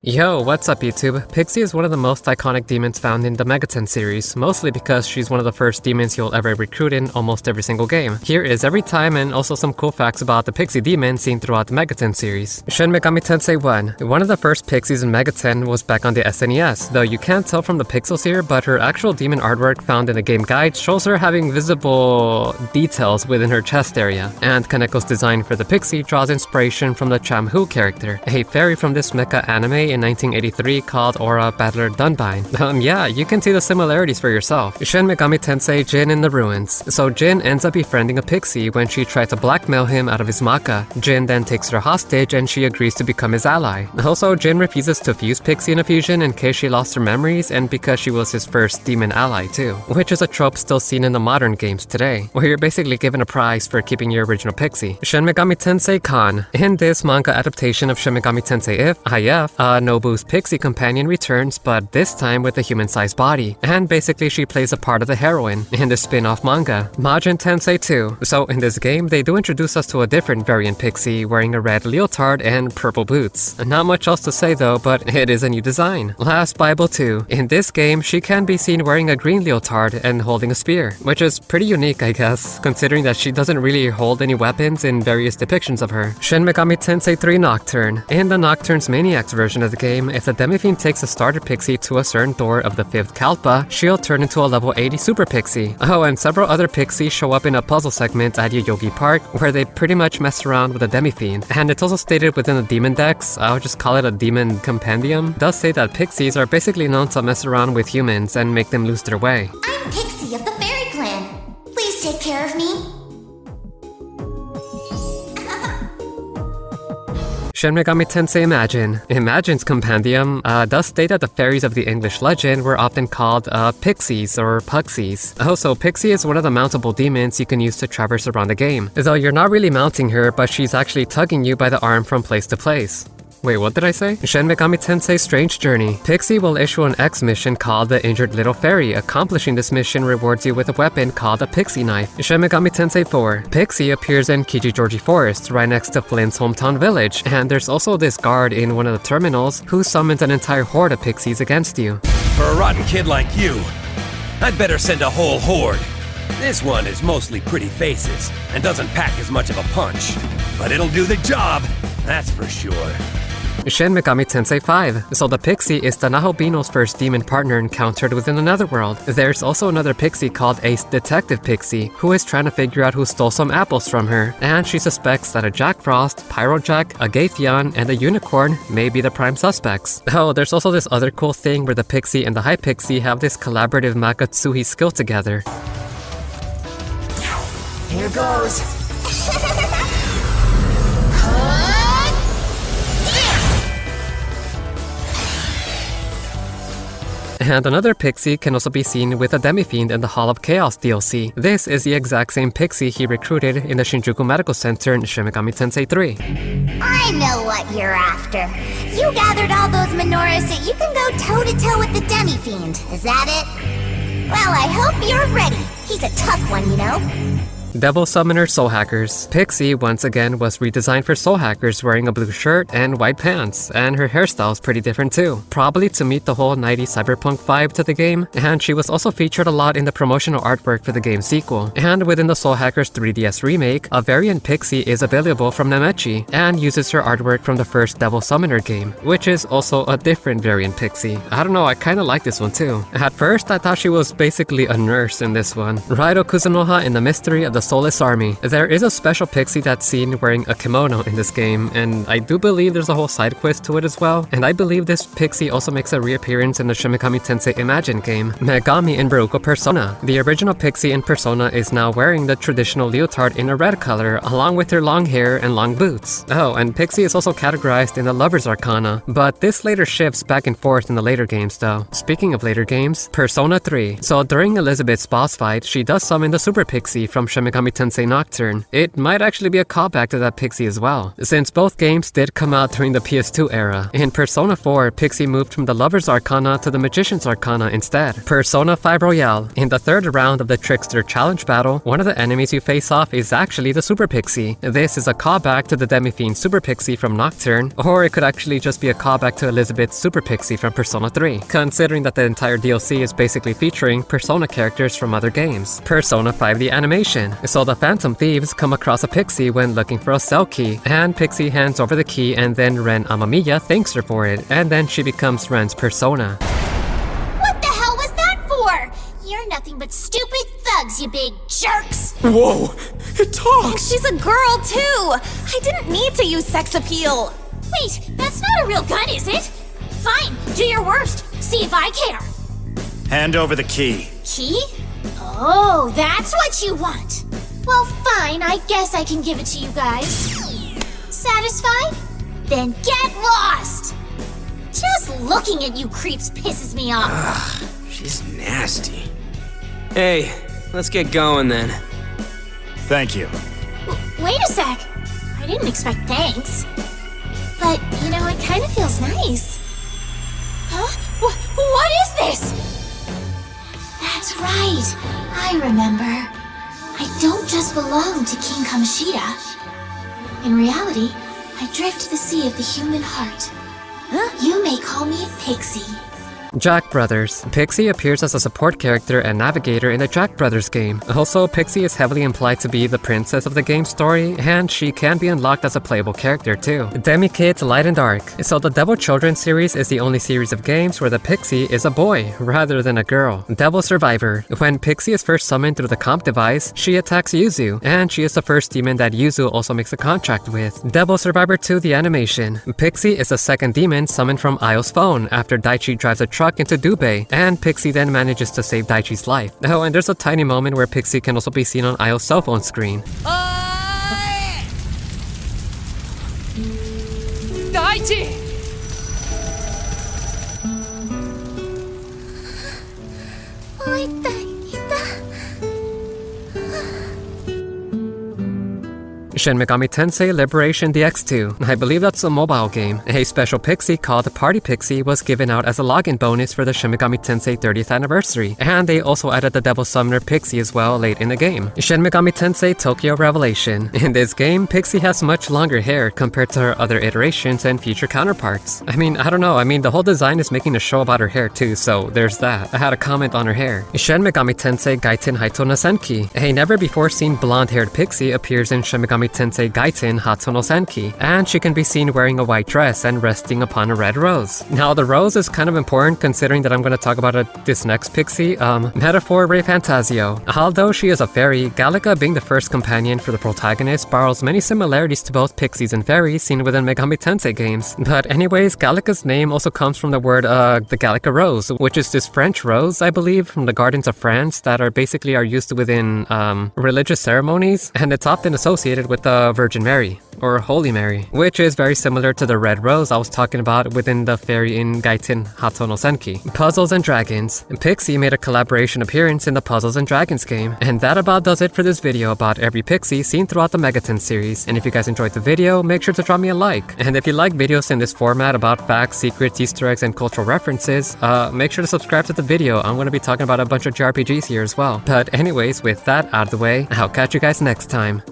Yo, what's up YouTube? Pixie is one of the most iconic demons found in the Megaten series, mostly because she's one of the first demons you'll ever recruit in almost every single game. Here is every time and also some cool facts about the Pixie demon seen throughout the Megaten series. Shin Megami Tensei 1. One of the first Pixies in Megaten was back on the SNES, though you can't tell from the pixels here, but her actual demon artwork found in the game guide shows her having visible details within her chest area. And Kaneko's design for the Pixie draws inspiration from the Chamhu character, a fairy from this mecha anime in 1983 called Aura Battler Dunbine. Yeah, you can see the similarities for yourself. Shin Megami Tensei Jin in the Ruins. So Jin ends up befriending a Pixie when she tries to blackmail him out of his mecha. Jin then takes her hostage and she agrees to become his ally. Also, Jin refuses to fuse Pixie in a fusion in case she lost her memories and because she was his first demon ally too, which is a trope still seen in the modern games today, where you're basically given a prize for keeping your original Pixie. Shin Megami Tensei Kan. In this manga adaptation of Shin Megami Tensei IF, Nobu's Pixie companion returns, but this time with a human-sized body, and basically she plays a part of the heroine in the spin-off manga, Majin Tensei 2. So in this game, they do introduce us to a different variant Pixie wearing a red leotard and purple boots. Not much else to say though, but it is a new design. Last Bible 2. In this game, she can be seen wearing a green leotard and holding a spear, which is pretty unique I guess, considering that she doesn't really hold any weapons in various depictions of her. Shin Megami Tensei 3 Nocturne. In the Nocturne's Maniacs version of the game, if the Demi-Fiend takes a starter Pixie to a certain door of the 5th Kalpa, she'll turn into a level 80 Super Pixie. Oh, and several other Pixies show up in a puzzle segment at Yoyogi Park, where they pretty much mess around with the Demi-Fiend. And it's also stated within the Demon Dex, I'll just call it a Demon Compendium, does say that Pixies are basically known to mess around with humans and make them lose their way. I'm Pixie of the Fairy Clan. Please take care of me. Shin Megami Tensei Imagine. Imagine's compendium does state that the fairies of the English legend were often called pixies or puxies. Also, Pixie is one of the mountable demons you can use to traverse around the game, though you're not really mounting her, but she's actually tugging you by the arm from place to place. Wait, what did I say? Shin Megami Tensei Strange Journey. Pixie will issue an X mission called the Injured Little Fairy. Accomplishing this mission rewards you with a weapon called a Pixie Knife. Shin Megami Tensei 4. Pixie appears in Kijijorji Forest, right next to Flynn's hometown village, and there's also this guard in one of the terminals who summons an entire horde of Pixies against you. For a rotten kid like you, I'd better send a whole horde. This one is mostly pretty faces, and doesn't pack as much of a punch. But it'll do the job, that's for sure. Shin Megami Tensei 5. So the Pixie is the Nahobino's first demon partner encountered within another world. There's also another Pixie called Ace Detective Pixie, who is trying to figure out who stole some apples from her, and she suspects that a Jack Frost, Pyro Jack, a Gaytheon, and a Unicorn may be the prime suspects. Oh, there's also this other cool thing where the Pixie and the High Pixie have this collaborative Makatsuhi skill together. Here goes. And another Pixie can also be seen with a Demi-Fiend in the Hall of Chaos DLC. This is the exact same Pixie he recruited in the Shinjuku Medical Center in Shin Megami Tensei 3. I know what you're after. You gathered all those menorahs so you can go toe-to-toe with the Demi-Fiend. Is that it? Well, I hope you're ready. He's a tough one, you know. Devil Summoner Soul Hackers. Pixie once again was redesigned for Soul Hackers, wearing a blue shirt and white pants, and her hairstyle is pretty different too, probably to meet the whole 90s cyberpunk vibe to the game, and she was also featured a lot in the promotional artwork for the game's sequel. And within the Soul Hackers 3DS remake, a variant Pixie is available from Nemechi, and uses her artwork from the first Devil Summoner game, which is also a different variant Pixie. I don't know, I kinda like this one too. At first, I thought she was basically a nurse in this one. Raidou Kuzunoha in the Mystery of the Soulless Army. There is a special Pixie that's seen wearing a kimono in this game, and I do believe there's a whole side quest to it as well, and I believe this Pixie also makes a reappearance in the Shin Megami Tensei Imagine game, Megami in Raidou and Persona. The original Pixie in Persona is now wearing the traditional leotard in a red color, along with her long hair and long boots. Oh, and Pixie is also categorized in the Lover's Arcana, but this later shifts back and forth in the later games though. Speaking of later games, Persona 3. So during Elizabeth's boss fight, she does summon the Super Pixie from Shin Megami Tensei Nocturne, it might actually be a callback to that Pixie as well, since both games did come out during the PS2 era. In Persona 4, Pixie moved from the Lover's Arcana to the Magician's Arcana instead. Persona 5 Royale, in the third round of the Trickster Challenge battle, one of the enemies you face off is actually the Super Pixie. This is a callback to the Demi-Fiend Super Pixie from Nocturne, or it could actually just be a callback to Elizabeth's Super Pixie from Persona 3, considering that the entire DLC is basically featuring Persona characters from other games. Persona 5 the animation. So the Phantom Thieves come across a Pixie when looking for a cell key, and Pixie hands over the key and then Ren Amamiya thanks her for it, and then she becomes Ren's Persona. What the hell was that for? You're nothing but stupid thugs, you big jerks! Whoa! It talks! She's a girl, too! I didn't need to use sex appeal! Wait, that's not a real gun, is it? Fine, do your worst. See if I care. Hand over the key. Key? Oh, that's what you want. Well, fine, I guess I can give it to you guys. Satisfied? Then get lost! Just looking at you creeps pisses me off. Ugh, she's nasty. Hey, let's get going then. Thank you. Wait a sec. I didn't expect thanks. But, you know, it kind of feels nice. Huh? What is this? That's right. I remember. I don't just belong to King Kamoshida. In reality, I drift the sea of the human heart. You may call me Pixie. Jack Brothers. Pixie appears as a support character and navigator in the Jack Brothers game. Also, Pixie is heavily implied to be the princess of the game's story, and she can be unlocked as a playable character too. Demi-Kids Light and Dark. So the Devil Children series is the only series of games where the Pixie is a boy, rather than a girl. Devil Survivor. When Pixie is first summoned through the comp device, she attacks Yuzu, and she is the first demon that Yuzu also makes a contract with. Devil Survivor 2 the animation. Pixie is the second demon summoned from Io's phone after Daichi drives a truck into Dubei, and Pixie then manages to save Daichi's life. Oh, and there's a tiny moment where Pixie can also be seen on Io's cell phone screen. Daichi! Shin Megami Tensei Liberation DX2. I believe that's a mobile game. A special Pixie called Party Pixie was given out as a login bonus for the Shin Megami Tensei 30th anniversary, and they also added the Devil Summoner Pixie as well late in the game. Shin Megami Tensei Tokyo Revelation. In this game, Pixie has much longer hair compared to her other iterations and future counterparts. I don't know, the whole design is making a show about her hair too, so there's that. I had a comment on her hair. Shin Megami Tensei Gaiten Haito no Senki. A never-before-seen blonde-haired Pixie appears in Shin Megami Tensei Gaiten Hato no Senki, and she can be seen wearing a white dress and resting upon a red rose. Now, the rose is kind of important considering that I'm going to talk about this next Pixie, Metaphor Ray Fantasio. Although she is a fairy, Gallica being the first companion for the protagonist borrows many similarities to both pixies and fairies seen within Megami Tensei games. But anyways, Gallica's name also comes from the word, the Gallica rose, which is this French rose, I believe, from the gardens of France that are used within, religious ceremonies, and it's often associated with the Virgin Mary, or Holy Mary, which is very similar to the red rose I was talking about within the fairy in Gaiten Hato no Senki. Puzzles and Dragons. Pixie made a collaboration appearance in the Puzzles and Dragons game, and that about does it for this video about every Pixie seen throughout the Megaten series. And if you guys enjoyed the video, make sure to drop me a like. And if you like videos in this format about facts, secrets, Easter eggs, and cultural references, make sure to subscribe to the video. I'm going to be talking about a bunch of JRPGs here as well. But anyways, with that out of the way, I'll catch you guys next time.